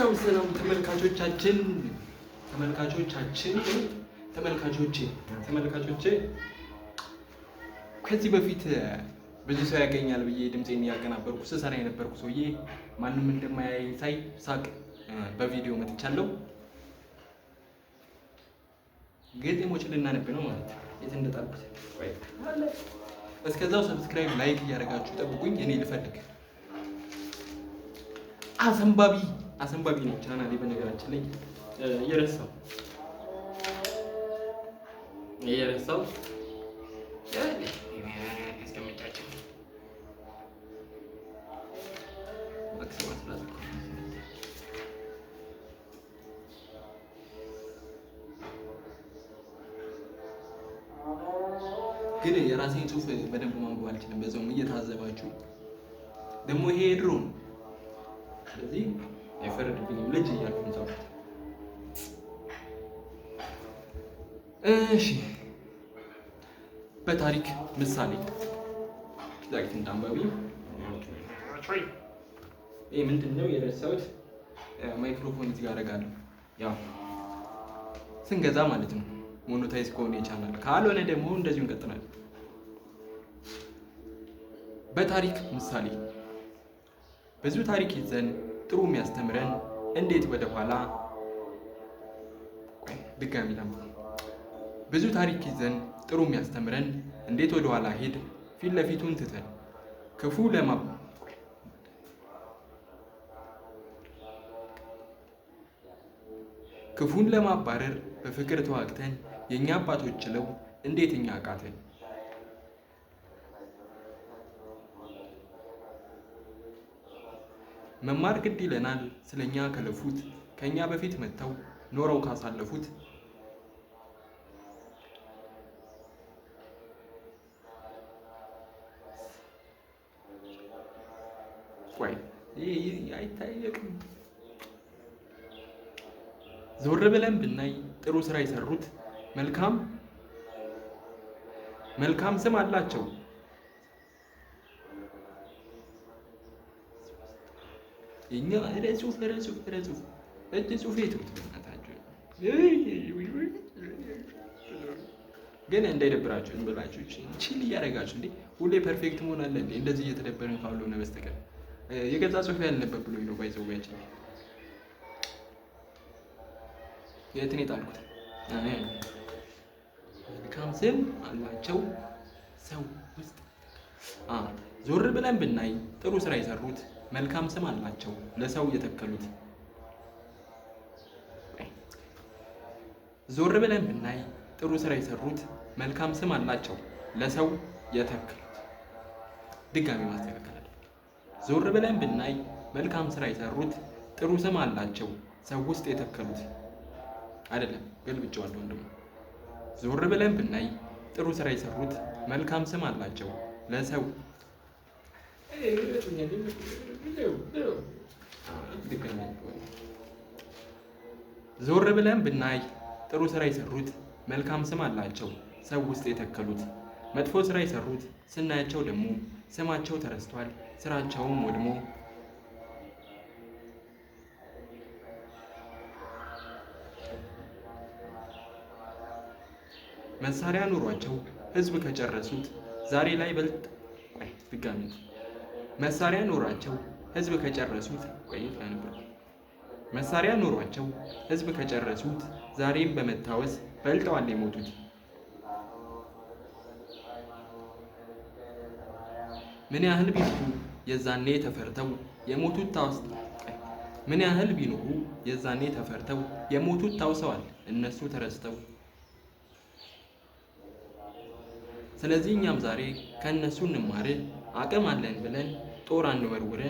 ሰላም ተመልካቾቼ ከዚህ በፊት ብዙ ሰው ያገኛል ብዬ ድምጼን ያቀናበርኩ ስሰራ የነበርኩ ሰውዬ ማንም እንደማያየኝ ሳይ ሳቅ በቪዲዮ መጥቻለሁ። ግጥሞች ልናነብ ነው ማለት የት እንደጣልኩት እስከዛው ሰብስክራይብ ላይክ እያደረጋችሁ ጠብቁኝ። እኔ ልፈልግ አሰንባቢ ነው ቻናሌ። በነገራችን ላይ እየረሳው እስከምጫቸው ግን የራሴን ጽሁፍ በደንብ ማንበብ አልችልም። በዛውም እየታዘባችሁ ደግሞ ይሄ ድሮ ነው። ስለዚህ አይፈረድብኝም ልጅ እያልኩ ነው። እሺ በታሪክ ምሳሌ ዳግት እንዳንባቢ ይሄ ምንድነው የረሳሁት? ማይክሮፎን እዚህ ጋር አደርጋለሁ። ያው ስንገዛ ማለት ነው ሞኖታይዝ ከሆነ የቻናል ካልሆነ ደግሞ እንደዚሁ እንቀጥላለን። በታሪክ ምሳሌ ብዙ ታሪክ ይዘን ጥሩ የሚያስተምረን እንዴት ወደ ኋላ ድጋሚ ብዙ ታሪክ ይዘን ጥሩ የሚያስተምረን እንዴት ወደ ኋላ ሄድ ፊት ለፊቱን ትተን ክፉን ለማባረር በፍቅር ተዋግተን የኛ አባቶች ችለው እንዴት እኛ አቃተን። መማር ግድ ይለናል ስለኛ ከለፉት ከኛ በፊት መተው ኖረው ካሳለፉት። አይታየቅም። ዞር ብለን ብናይ ጥሩ ስራ የሰሩት መልካም ስም አላቸው። እኛ ረጹፍ እጅ ጽሁፍ የትሩት በእናታችሁ ግን እንዳይደብራችሁ እንብላችሁ ቺል እያደረጋችሁ እንዴ ሁሌ ፐርፌክት መሆን አለ እንዴ? እንደዚህ እየተደበርን ካልሆነ በስተቀር የገዛ ጽሁፍ ያልነበብ ብሎኝ ነው ባይዘው ያቺ የት ነው የጣልኩት? መልካም ስም አላቸው ሰው ውስጥ ዞር ብለን ብናይ ጥሩ ስራ የሰሩት መልካም ስም አላቸው ለሰው የተከሉት። ዞር ብለን ብናይ ጥሩ ስራ የሰሩት መልካም ስም አላቸው ለሰው የተከሉት። ድጋሚ ማስተካከል። ዞር ብለን ብናይ መልካም ስራ የሰሩት ጥሩ ስም አላቸው ሰው ውስጥ የተከሉት። አይደለም ገልብጬዋለሁ ወንድም። ዞር ብለን ብናይ ጥሩ ስራ የሰሩት መልካም ስም አላቸው ለሰው ዞር ብለን ብናይ ጥሩ ስራ የሰሩት መልካም ስም አላቸው ሰው ውስጥ የተከሉት። መጥፎ ስራ የሰሩት ስናያቸው ደግሞ ስማቸው ተረስቷል ስራቸውም ወድሞ። መሳሪያ ኑሯቸው ህዝብ ከጨረሱት ዛሬ ላይ መሳሪያ ኑሯቸው ህዝብ ከጨረሱት ዛሬም በመታወስ በልጠዋል የሞቱት። ምን ያህል ቢኖሩ የዛኔ ተፈርተው የሞቱት ታውሰዋል እነሱ ተረስተው። ስለዚህ እኛም ዛሬ ከእነሱ እንማር አቅም አለን ብለን ጦር አንወርውረ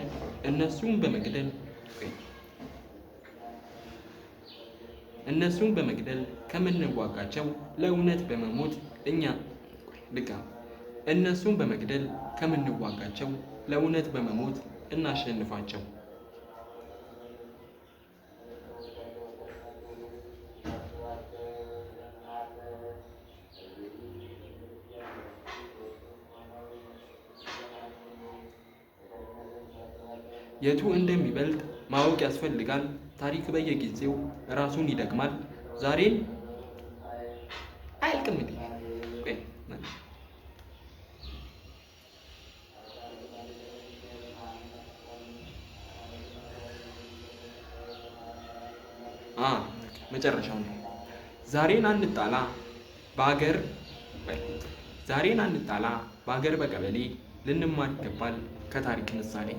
እነሱን በመግደል ከምንዋጋቸው ለእውነት በመሞት እናሸንፋቸው። የቱ እንደሚበልጥ ማወቅ ያስፈልጋል። ታሪክ በየጊዜው ራሱን ይደግማል። ዛሬን አያልቅም እንዴ? መጨረሻው ነው። ዛሬን አንጣላ በአገር በቀበሌ ልንማር ይገባል ከታሪክ ምሳሌ።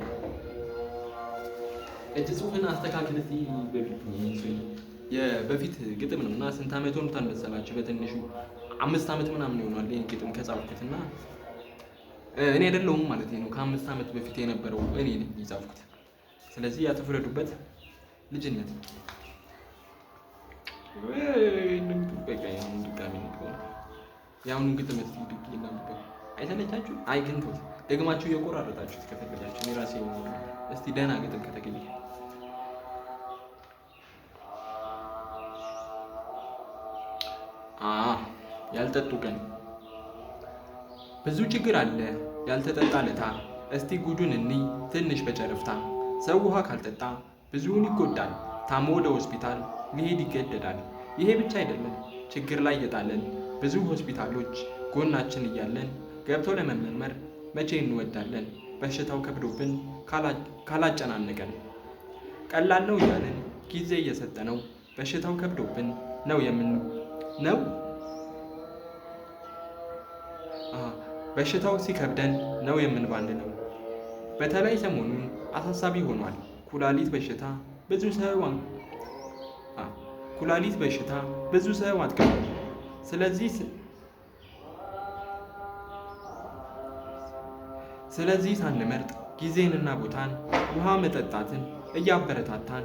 እጅ ጽሑፍን አስተካክል እስቲ። በፊት ግጥም ነው እና ስንት ዓመት ሆኖታል መሰላችሁ? በትንሹ 5 ዓመት ምናምን ይሆናል ይሄን ግጥም ከጻፍኩት እና እኔ አይደለሁም ማለት ነው። ከ5 ዓመት በፊት የነበረው እኔ ነኝ የጻፍኩት። ስለዚህ ያተፈረዱበት ልጅነት ነው። የአሁኑ ግጥም እስቲ ድግ እናንብበው። አይሰለቻችሁ? አይ ግን ተውት፣ ደግማችሁ እየቆራረጣችሁት ከፈለጋችሁ እኔ ራሴ እስቲ ደህና ግጥም ከተገኘ ያልጠጡ ቀን ብዙ ችግር አለ ያልተጠጣ ለታ። እስቲ ጉዱን እንይ ትንሽ በጨረፍታ። ሰው ውሃ ካልጠጣ ብዙውን ይጎዳል። ታሞ ወደ ሆስፒታል ሊሄድ ይገደዳል። ይሄ ብቻ አይደለም ችግር ላይ የጣለን ብዙ ሆስፒታሎች ጎናችን እያለን ገብቶ ለመመርመር መቼ እንወዳለን። በሽታው ከብዶብን ካላጨናነቀን ቀላል ነው እያለን ጊዜ እየሰጠነው በሽታው ከብዶብን ነው በሽታው ሲከብደን ነው የምንባንነው። በተለይ ሰሞኑን አሳሳቢ ሆኗል ኩላሊት በሽታ ብዙ ሰው አጥቅቷል። ስለዚህ ሳንመርጥ ጊዜንና ቦታን ውሃ መጠጣትን እያበረታታን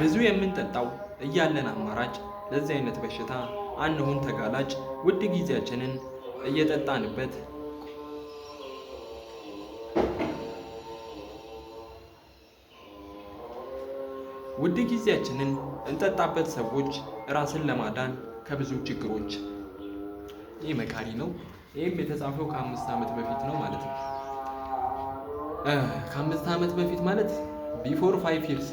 ብዙ የምንጠጣው እያለን አማራጭ ለዚህ አይነት በሽታ አንሁን ተጋላጭ። ውድ ጊዜያችንን እየጠጣንበት እንጠጣበት ሰዎች ራስን ለማዳን ከብዙ ችግሮች። ይህ መካሪ ነው። ይህም የተጻፈው ከ5 ዓመት በፊት ነው ማለት ነው። ከ5 ዓመት በፊት ማለት ቢፎር 5 years።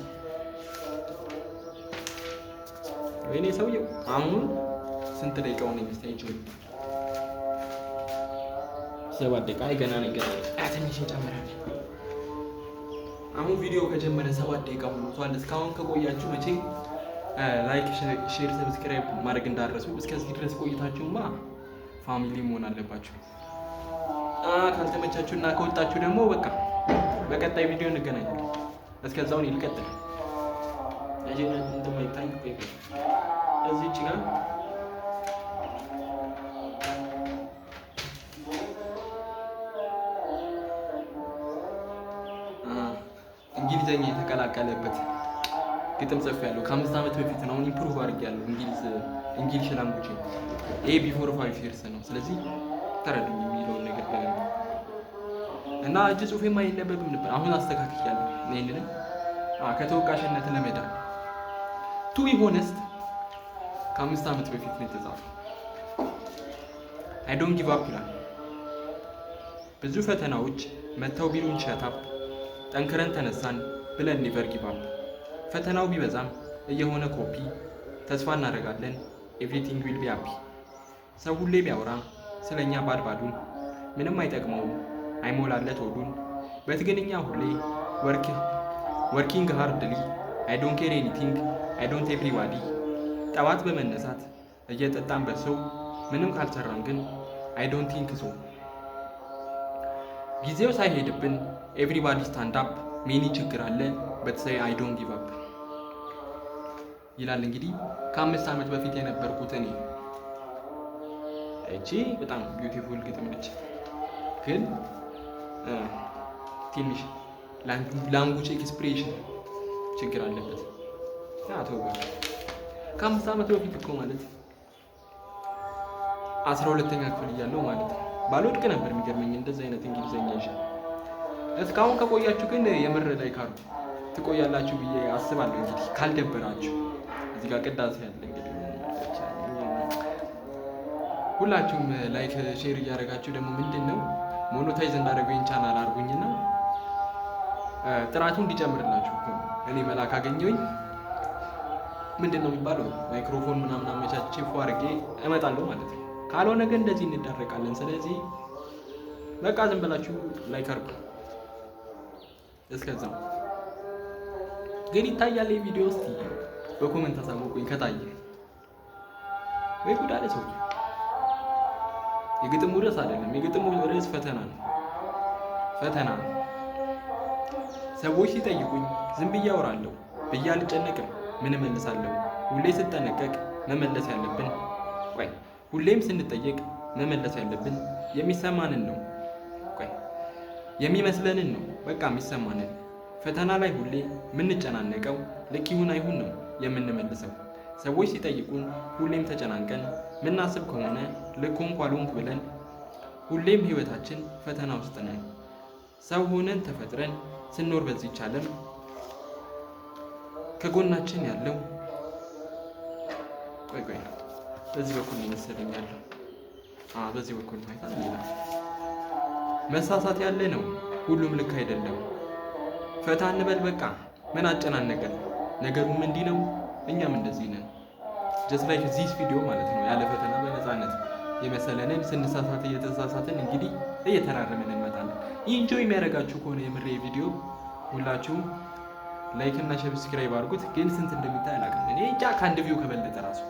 ወይኔ ሰውየው አሁን ስንት ደቂቃው ነው የሚስተይቸው? 7 ደቂቃ ገና ነው ትንሽ ይጨምራል። አሁን ቪዲዮ ከጀመረ 7 ደቂቃ ሆኗል። እስካሁን ከቆያችሁ መቼ ላይክ፣ ሼር፣ ሰብስክራይብ ማድረግ እንዳትረሱ። እስከዚህ ድረስ ቆይታችሁማ ፋሚሊ መሆን አለባችሁ። ካልተመቻችሁና ከወጣችሁ ደግሞ በቃ በቀጣይ ቪዲዮ እንገናኛለን። እስከዛው እኔ ልቀጥል። እዚህች ጋር እንግሊዘኛ የተቀላቀለበት ግጥም ጽፌያለሁ። ከ5 ዓመት በፊት ነው። አሁን ኢምፕሩቭ አድርጌያለሁ እንግሊሽ ላንጉጅ። ይሄ ቢፎር 5 years ነው። ስለዚህ ተረዱኝ የሚለውን ነገር እና እጅ ጽሁፌም አይነበብም ነበር። አሁን አስተካክያለሁ። ይሄንን ከተወቃሽነት ለመዳን ቱ ቢ ሆነስት ከ5 ዓመት በፊት ነው የተጻፈው። አይ ዶንት ጊቭ አፕ ይላል። ብዙ ፈተናዎች መተው ቢሉን ሸታፕ ጠንክረን ተነሳን ብለን ኔቨር ጊቭ አፕ። ፈተናው ቢበዛም እየሆነ ኮፒ ተስፋ እናደርጋለን ኤቭሪቲንግ ዊል ቢ ሃፒ። ሰው ሁሌ ቢያወራ ስለኛ ባድባዱን ምንም አይጠቅመውም አይሞላለት ሆዱን። በትግንኛ ሁሌ ወርኪንግ ሃርድሊ አይ ዶንት ኬር ኤኒቲንግ አይ ዶንት ኤቭሪባዲ። ጠዋት በመነሳት እየጠጣን በሰው ምንም ካልሰራን ግን አይ ዶንት ቲንክ ሶ። ጊዜው ሳይሄድብን ኤቭሪባዲ ስታንድ አፕ። ሜኒ ችግር አለ በተሰይ አይ ዶንት ጊቭ አፕ ይላል። እንግዲህ ከ5 ዓመት በፊት የነበርኩት እኔ። እቺ በጣም ቢዩቲፉል ግጥም ነች፣ ግን ትንሽ ላንጉጅ ኤክስፕሬሽን ችግር አለበት። ተው ከ5 ዓመት በፊት እኮ ማለት 12ኛ ክፍል እያለሁ ማለት ነው። ባልወድቅ ነበር የሚገርመኝ እንደዚህ አይነት እንግሊዘኛ ይዤ። እስካሁን ከቆያችሁ ግን የምር ላይ ካሩ ትቆያላችሁ ብዬ አስባለሁ። እንግዲህ ካልደበራችሁ እዚህ ጋር ቅዳሴ ያለ እንግዲህ ሁላችሁም ላይክ ሼር እያደረጋችሁ ደግሞ ምንድነው ሞኖታይዝ እንዳደረገኝ ቻናል አድርጉኝና ጥራቱ እንዲጨምርላችሁ እኔ መላክ አገኘሁኝ ምንድነው የሚባለው ማይክሮፎን ምናምን አመቻችቼ ፎ አድርጌ እመጣለሁ ማለት ነው። ካልሆነ ግን እንደዚህ እንዳረቃለን። ስለዚህ በቃ ዝም ብላችሁ ላይክ አድርጉ። እስከዛው ግን ይታያል የቪዲዮ ውስጥ በኮሜንት አሳውቁኝ ከታየ ወይ ጉዳይ ሰው የግጥሙ ርዕስ አይደለም። የግጥሙ ርዕስ ፈተና ነው። ፈተና ነው። ሰዎች ሲጠይቁኝ ዝም ብዬ አወራለሁ ብዬ አልጨነቅም። ምን እመልሳለሁ? ሁሌ ስጠነቀቅ መመለስ ያለብን ቆይ ሁሌም ስንጠየቅ መመለስ ያለብን የሚሰማንን ነው። ቆይ የሚመስለንን ነው። በቃ የሚሰማንን። ፈተና ላይ ሁሌ የምንጨናነቀው ልክ ይሁን አይሁን ነው የምንመልሰው። ሰዎች ሲጠይቁን ሁሌም ተጨናንቀን ምናስብ ከሆነ ልክ ሆንኩ አልሆንኩ ብለን ሁሌም ህይወታችን ፈተና ውስጥ ነን። ሰው ሆነን ተፈጥረን ስንኖር በዚህች ዓለም ከጎናችን ያለው ቆይ በዚህ በኩል መሰለኝ ያለው በዚህ በኩል ታይታ ሌላ መሳሳት ያለ ነው። ሁሉም ልክ አይደለም። ፈታ እንበል በቃ ምን አጨናነቀን? ነገሩም እንዲህ ነው፣ እኛም እንደዚህ ነን። ጀስት ላይክ ዚስ ቪዲዮ ማለት ነው። ያለ ፈተና በነፃነት የመሰለንን ስንሳሳት እየተሳሳትን እንግዲህ እየተራረምን እንመጣለን። ኢንጆይ የሚያደርጋችሁ ከሆነ የምሬ ቪዲዮ ሁላችሁም ላይክ እና ሰብስክራይብ አድርጉት። ግን ስንት እንደሚታይ አላውቅም። እኔ እንጃ ከአንድ ቪው ከበለጠ ራሱ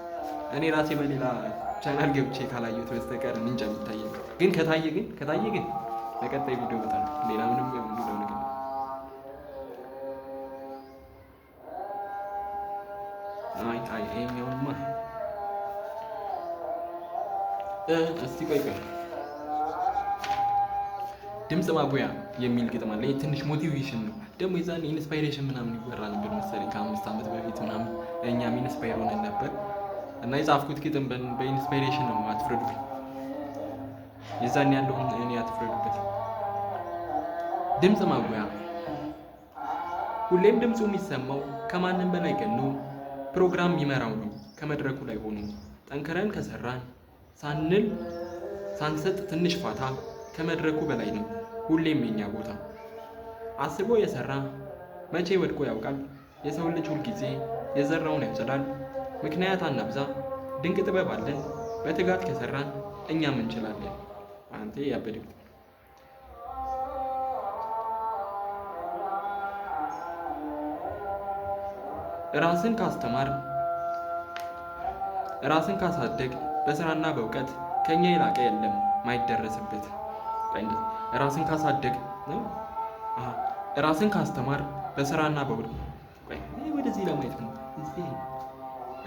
እኔ ራሴ በሌላ ቻናል ገብቼ ካላየሁት በስተቀር እንጃ የሚታየኝ። ግን ከታየ ግን ለቀጣይ ቪዲዮ በጣም ሌላ ምንም የሚለው ነገር ይሄኛውማ እስቲ ቆይ ድምፅ ማጉያ የሚል ግጥም አለ። ትንሽ ሞቲቬሽን ነው ደግሞ የዛኔ ኢንስፓይሬሽን ምናምን ይወራ ነበር መሰለኝ ከ5 ዓመት በፊት ምናምን እኛም ኢንስፓየር ሆነን ነበር እና የጻፍኩት ግጥም በኢንስፓይሬሽን ነው። አትፍረዱብኝ። የዛኔ ያለውን እኔ አትፍረዱበት። ድምፅ ማጉያ ሁሌም ድምፁ የሚሰማው ከማንም በላይ ገኖ ፕሮግራም የሚመራው ነው ከመድረኩ ላይ ሆኖ። ጠንክረን ከሰራን ሳንሰጥ ትንሽ ፋታ ከመድረኩ በላይ ነው ሁሌም የኛ ቦታ። አስቦ የሰራ መቼ ወድቆ ያውቃል? የሰው ልጅ ሁልጊዜ የዘራውን ያጭዳል። ምክንያት አናብዛ፣ ድንቅ ጥበብ አለን። በትጋት ከሰራን እኛም እንችላለን። አንተ ያበደ ራስን ካስተማር ራስን ካሳደግ በስራና በእውቀት ከኛ የላቀ የለም ማይደረስበት። ራስን ካሳደግ ነው ራስን ካስተማር በስራና በእውቀት ወደዚህ ለማየት ነው።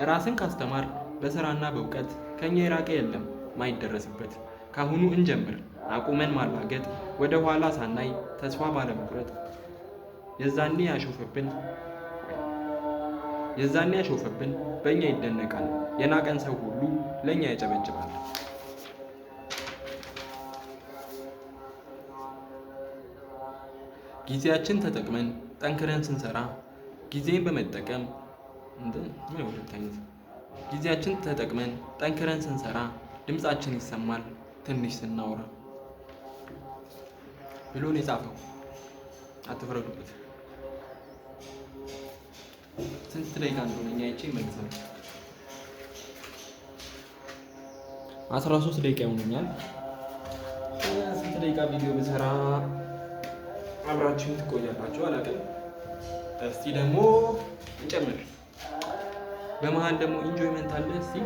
ራስን ካስተማር በስራና በእውቀት ከኛ የራቀ የለም ማይደረስበት። ካሁኑ እንጀምር አቁመን ማላገጥ፣ ወደ ኋላ ሳናይ ተስፋ ባለመቁረጥ። የዛኔ ያሾፈብን በእኛ ይደነቃል። የናቀን ሰው ሁሉ ለእኛ ያጨበጭባል። ጊዜያችን ተጠቅመን ጠንክረን ስንሰራ ጊዜን በመጠቀም ጊዜያችን ተጠቅመን ጠንክረን ስንሰራ ድምፃችን ይሰማል ትንሽ ስናወራ ብሎ ነው የጻፈው። አትፍረዱበት። ስንት ደቂቃ እንደሆነ እኛ አይቼ መልሰው 13 ደቂቃ ይሆነኛል። ስንት ደቂቃ ቪዲዮ ብሰራ አብራችሁን ትቆያላችሁ አላውቅም። እስቲ ደግሞ እንጨምር። በመሃል ደግሞ ኢንጆይመንት አለ። እስቲ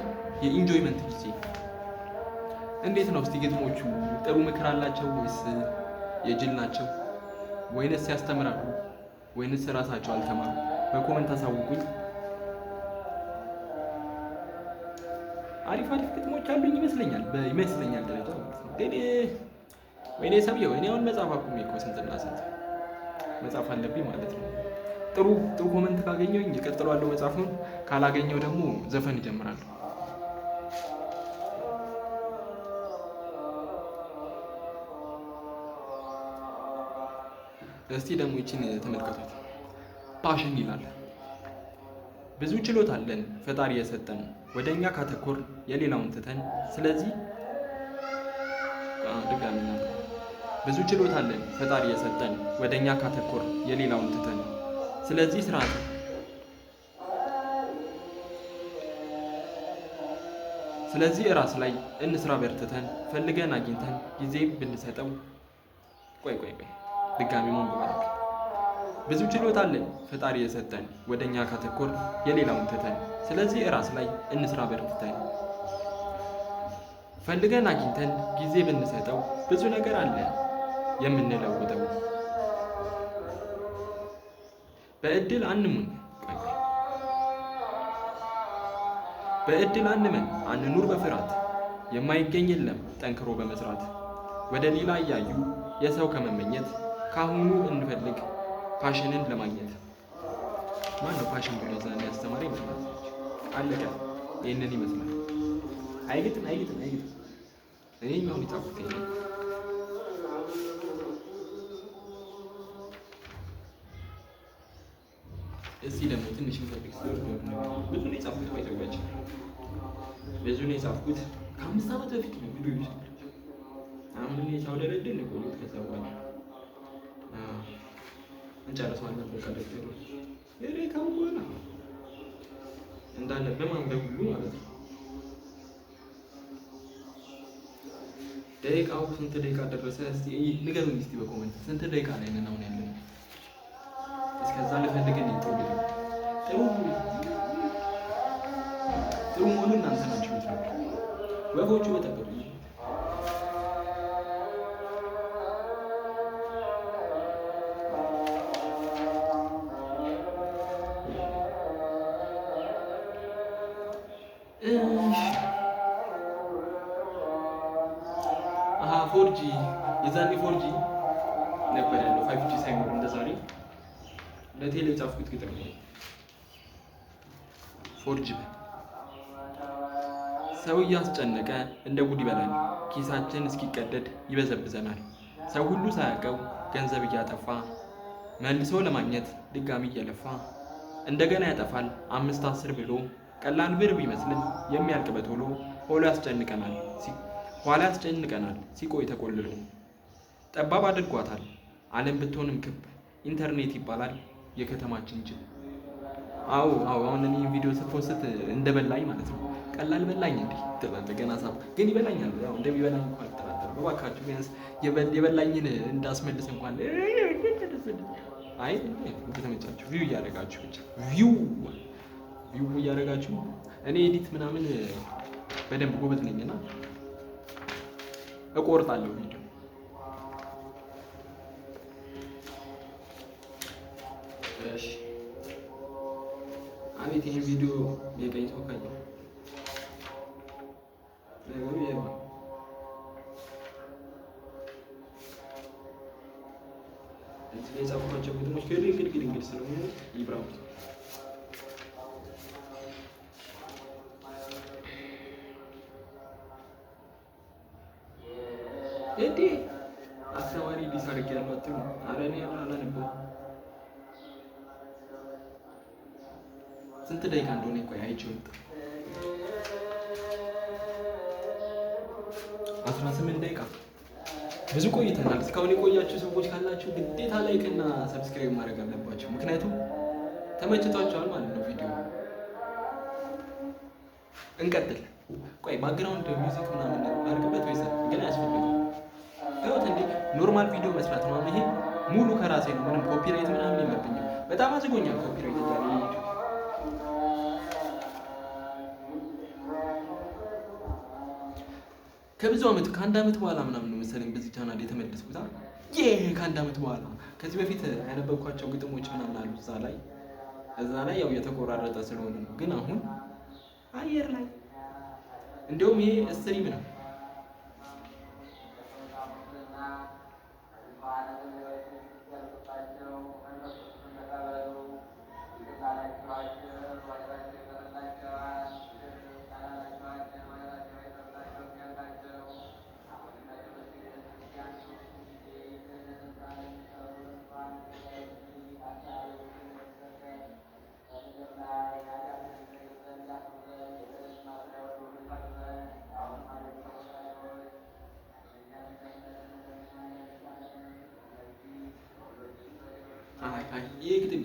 የኢንጆይመንት ጊዜ እንዴት ነው? እስቲ ግጥሞቹ ጥሩ ምክር አላቸው ወይስ የጅል ናቸው? ወይንስ ያስተምራሉ? ወይንስ ራሳቸው አልተማሩ? በኮሜንት አሳውቁኝ። አሪፍ ግጥሞች አሉኝ ይመስለኛል ደረጃ ማለት ነው። ግን ወይኔ ሰብየው እኔ አሁን መጻፍ አቁሜ እኮ ስንትና ስንት መጻፍ አለብኝ ማለት ነው። ጥሩ ኮሜንት ካገኘሁኝ እቀጥላለሁ መጻፉን፣ ካላገኘው ደግሞ ዘፈን እጀምራለሁ። እስቲ ደግሞ ይቺን ተመልከቷት። ፓሽን ይላል። ብዙ ችሎታ አለን ፈጣሪ የሰጠን፣ ወደኛ ካተኮር የሌላውን ትተን። ስለዚህ ብዙ ችሎታ አለን ፈጣሪ የሰጠን ወደኛ ካተኮር የሌላውን ትተን። ስለዚህ ራስ ላይ እንስራ በርትተን ፈልገን አግኝተን ጊዜ ብንሰጠው። ቆይ ድጋሚ ማንበብ። ብዙ ችሎታ አለን ፈጣሪ የሰጠን ወደኛ ካተኮር የሌላውን ትተን። ስለዚህ ራስ ላይ እንስራ በርትተን ፈልገን አግኝተን ጊዜ ብንሰጠው ብዙ ነገር አለ የምንለውጠው። በእድል አንመን አንኑር በፍርሃት የማይገኝ የለም ጠንክሮ በመስራት። ወደ ሌላ እያዩ የሰው ከመመኘት ካሁኑ እንፈልግ ፓሽንን ለማግኘት። ማነው ፓሽን ብሎ ዛሬ ያስተማረ ይመስላል? አለቀ። ይህንን ይመስላል። አይግጥም እኔኛውን ይጻፉት ይሄ እዚህ ደግሞ ትንሽ ምፈልግ ብዙ ነው የጻፍኩት። ባይዘጋጅ ብዙ ነው የጻፍኩት። ከ5 ዓመት በፊት ነው ቪዲዮ ይችላል። አሁን እኔ ሳውደረድን ነው ቆይቶ ከዛ በኋላ እንጨርሰዋለን ነበር ካለፈው የሬካው በኋላ እንዳለ በማንበብ ሁሉ ማለት ነው። ደቂቃው ስንት ደቂቃ ደረሰ? እስቲ ንገሩኝ እስቲ በኮሜንት ስንት ደቂቃ ላይ ነን አሁን ያለን? እስከዛ ልፈልግን ይተውልኝ። ጥሩ መሆኑ እናንተ ናችሁ የምትረዱ። ወፎቹ በጠበቁ ፎርጂ የዛኔ ፎርጂ ነበር ያለው 5G ሳይኖር እንደዛሬ ለቴሌ ጻፍኩት ግጥም ነው። ፎርጂ ሰው እያስጨነቀ እንደ ጉድ ይበላል፣ ኪሳችን እስኪቀደድ ይበዘብዘናል። ሰው ሁሉ ሳያውቀው ገንዘብ እያጠፋ መልሶ ለማግኘት ድጋሚ እየለፋ እንደገና ያጠፋል 5-10 ብሎ ቀላል ብር ቢመስልን የሚያልቅ በቶሎ ኋላ ያስጨንቀናል ሲቆይ ተቆልሎ። ጠባብ አድርጓታል ዓለም ብትሆንም ክብ ኢንተርኔት ይባላል የከተማችን ጅብ። አዎ አሁን እኔ ቪዲዮ ስትፖስት እንደበላኝ ማለት ነው። ቀላል በላኝ እንዴ ትላለህ ገና ሳብ ግን ይበላኛል። ያው እንደሚበላኝ እንኳን አልጠራጠርም። እባካችሁ ቢያንስ የበላኝን እንዳስመልስ እንኳን አይ ከተመቻችሁ ቪው እያደረጋችሁ ብቻ ቪው እያደረጋችሁ እኔ ኤዲት ምናምን በደንብ ጎበዝ ነኝና እቆርጣለሁ ቪዲዮ። እሺ አቤት ይሄን ቪዲዮ የቀኝ ሰው ካየ ነገሩ ይሄው እዚህ የጻፍኳቸው ግጥሞች ከድንግል ስለሆኑ ይብራው። እንዴ አስተማሪ ዲስአርግ ያልመጥሩ አረኔ አላነበው ስንት ደቂቃ እንደሆነ ቆይ አይቼው 18 ደቂቃ ብዙ ቆይተናል። እስካሁን የቆያችሁ ሰዎች ካላችሁ ግዴታ ላይክ እና ሰብስክራይብ ማድረግ አለባችሁ፣ ምክንያቱም ተመችቷችኋል ማለት ነው ቪዲዮ። እንቀጥል። ቆይ ባክግራውንድ ሚውዚክ ምናምን አድርግበት ወይስ ግን አያስፈልግም? ይኸውት እንዴ ኖርማል ቪዲዮ መስራት ነው። ይሄ ሙሉ ከራሴ ነው፣ ምንም ኮፒራይት ምናምን የለብኝም። በጣም አዝጎኛል ኮፒራይት እያለ ከብዙ ዓመት ከ1 ዓመት በኋላ ምናምን ነው መሰለኝ በዚህ ቻናል የተመለስኩት። ከ1 ዓመት በኋላ ከዚህ በፊት ያነበብኳቸው ግጥሞች ምናምን አሉ እዛ ላይ ያው የተቆራረጠ ስለሆነ ነው። ግን አሁን አየር ላይ እንደውም ይሄ ስትሪም ነው። ይህ ግጥም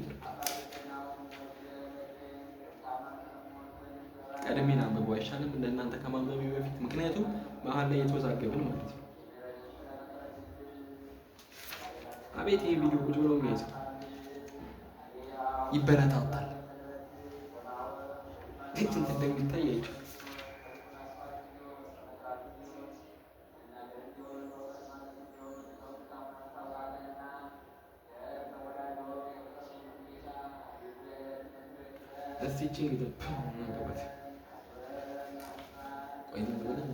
ቀድሜን አንብበው አይሻልም እንደናንተ ከማንበቤ በፊት? ምክንያቱም መሀል ላይ የተወዛገብን ማለት ነው። አቤት ይህ ቪዲዮ ቁጭ ብሎ የሚያዝ ይበረታታል። እንዴት እንደሚታይ አይቼው እስቲ ቺንግ ደፕ እናንተበት ቆይ ምን ብለን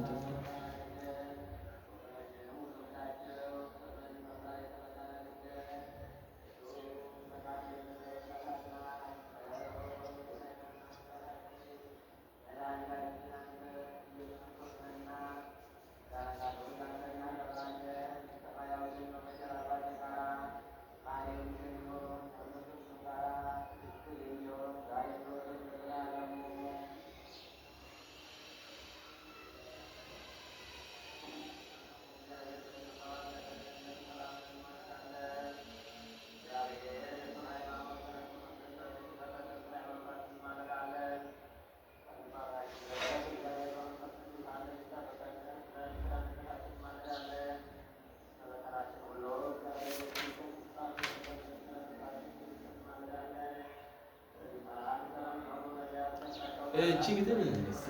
እቺ ግጥም እስቲ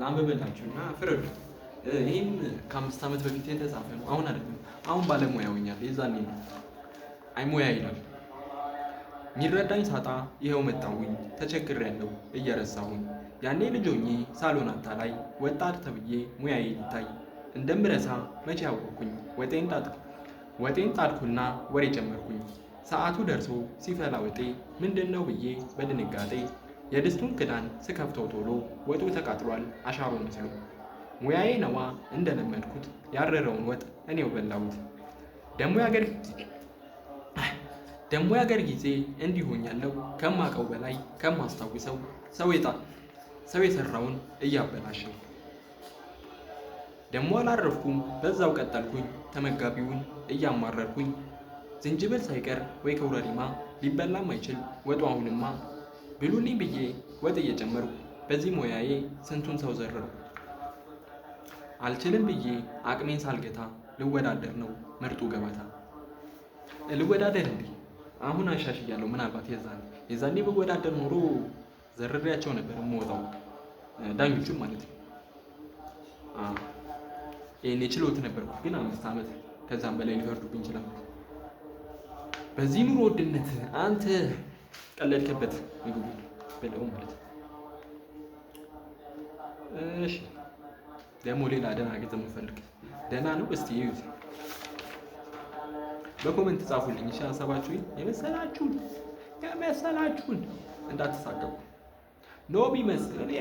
ላንብብላችሁና ፍረዱ። ይህም ከ5 ዓመት በፊት የተጻፈ ነው። አሁን አይደለም። አሁን ባለሙያ ሆኛል። የዛኔ ነው አይሞያ ይላል። ሚረዳኝ ሳጣ ይኸው መጣሁኝ፣ ተቸግሬያለሁ እየረሳሁኝ። ያኔ ልጅ ሆኜ ሳሎን አታላይ ወጣት ተብዬ ሙያዬ ሊታይ እንደምረሳ መቼ አወቅኩኝ። ወጤን ጣድኩና ወሬ ጨመርኩኝ። ሰዓቱ ደርሶ ሲፈላ ወጤ ምንድን ነው ብዬ በድንጋጤ የድስቱን ክዳን ስከፍተው ቶሎ ወጡ ተቃጥሏል አሻሮ መስሎ። ሙያዬ ነዋ እንደለመድኩት ያረረውን ወጥ እኔው በላሁት። ደሞ ያገር ጊዜ እንዲሆኛለሁ ከማቀው በላይ ከማስታውሰው ሰው የሰራውን እያበላሸው። ደሞ አላረፍኩም በዛው ቀጠልኩኝ ተመጋቢውን እያማረርኩኝ። ዝንጅብል ሳይቀር ወይ ከውረሪማ ሊበላም አይችል ወጡ አሁንማ። ብሉልኝ ብዬ ወጥ እየጨመርኩ በዚህ ሙያዬ ስንቱን ሰው ዘረርኩ። አልችልም ብዬ አቅሜን ሳልገታ ልወዳደር ነው ምርጡ ገበታ። ልወዳደር እንዴ አሁን አሻሽያለሁ። ምናልባት የዛኔ ብወዳደር ኖሮ ዘርሬያቸው ነበር የምወጣው፣ ዳኞቹም ማለት ነው። ይሄኔ ችሎት ነበርኩ፣ ግን 5 ዓመት ከዛም በላይ ሊፈርዱብኝ ይችላል። በዚህ ኑሮ ውድነት አንተ ቀለድክበት ምግቡ በለው ማለት ነው። እሺ ደግሞ ሌላ ደህና ግጥም የምፈልግ ደህና ነው። እስቲ ይዩት፣ በኮሜንት ጻፉልኝ። እሺ ሀሳባችሁን የመሰላችሁን እንዳትሳቀቁ። ኖ ቢመስል እኔ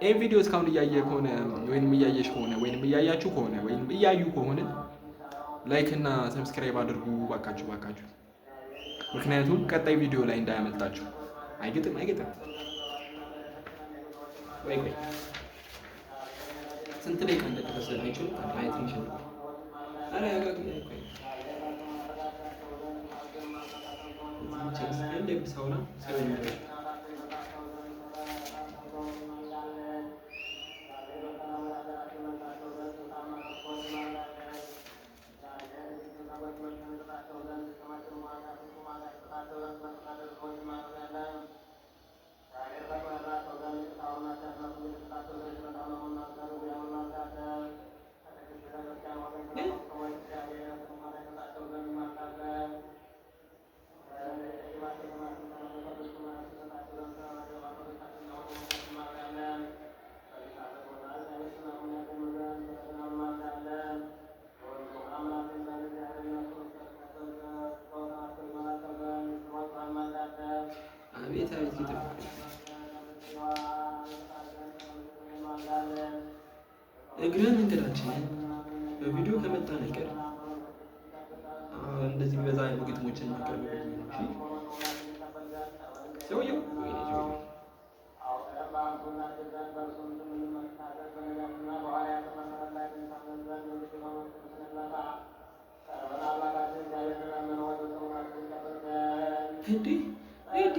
ይሄን ቪዲዮ እስካሁን እያየ ከሆነ ወይንም እያየሽ ከሆነ ወይንም እያያችሁ ከሆነ ወይንም እያዩ ከሆነ ላይክ እና ሰብስክራይብ አድርጉ ባካችሁ። ምክንያቱም ቀጣይ ቪዲዮ ላይ እንዳያመልጣችሁ። አይገጥም ወይ ስንት ደቂቃ እንደደረሰ አይችልም ማየት እንችላለን። አረ ያጋግም ሰውና እግረ መንገዳችንን በቪዲዮ ከመጣን አይቀር እንደዚህ በዛ ያሉ ግጥሞችን ማቅረብ ሰውየው እንዴ እንዴ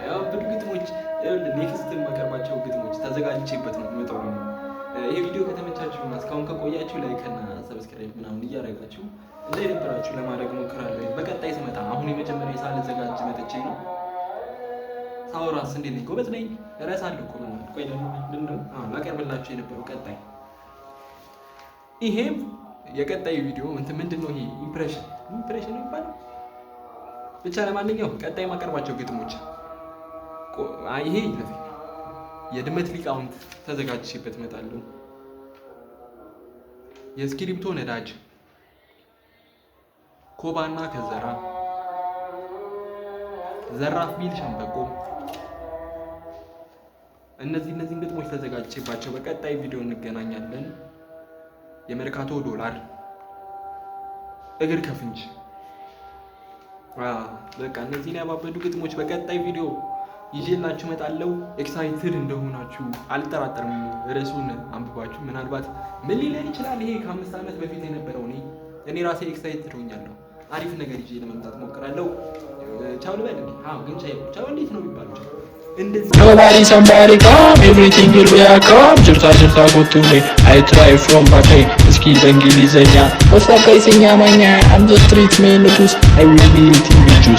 ያው ግጥሞች ኔክስት የማቀርባቸው ግጥሞች ተዘጋጅቼበት ነው የምመጣው። ይሄ ቪዲዮ ከተመቻችሁና እስካሁን ከቆያችሁ ላይክ እና ሰብስክራይብ ምናምን እያደረጋችሁ እንዳይደብራችሁ ለማድረግ ሞክራለሁ። በቀጣይ ስመጣ አሁን የመጀመሪያ ሳልዘጋጅ መጥቼ ነው። ሳወራስ እንዴት ነኝ? ጎበዝ ነኝ። እረሳለሁ እኮ ነው። ቆይ ደግሞ ምንድነው ማቀርብላችሁ የነበረው ቀጣይ ይሄም የቀጣይ ቪዲዮ እንትን ምንድነው ይሄ ኢምፕሬሽን ይባላል። ብቻ ለማንኛውም ቀጣይ ማቀርባቸው ግጥሞች ይሄ የድመት ሊቃውንት ተዘጋጅቼበት እመጣለሁ። የእስክሪብቶ ነዳጅ ኮባና ከዘራ ዘራፍ ቢል ሸምበቆ እነዚህን ግጥሞች ተዘጋጅቼባቸው በቀጣይ ቪዲዮ እንገናኛለን። የመርካቶ ዶላር እግር ከፍንጅ በቃ እነዚህን ያባበዱ ግጥሞች በቀጣይ ቪዲዮ ይዤላችሁ እመጣለሁ። ኤክሳይትድ እንደሆናችሁ አልጠራጠርም። ርዕሱን አንብባችሁ ምናልባት ምን ሊለን ይችላል ይሄ ከ5 ዓመት በፊት የነበረው እኔ ራሴ ኤክሳይትድ ሆኛለሁ። አሪፍ ነገር ይዤ ለመምጣት ሞክራለሁ። ቻው ልበል እንዴ? ግን ቻው እንዴት ነው የሚባለው? Nobody somebody come, everything will be a come. ጭብታ ጎቱ ላይ I try from back እስኪ በእንግሊዘኛ ወስታ ከይሰኛ ማኛ I'm the street man ንጉስ I will be eating the juice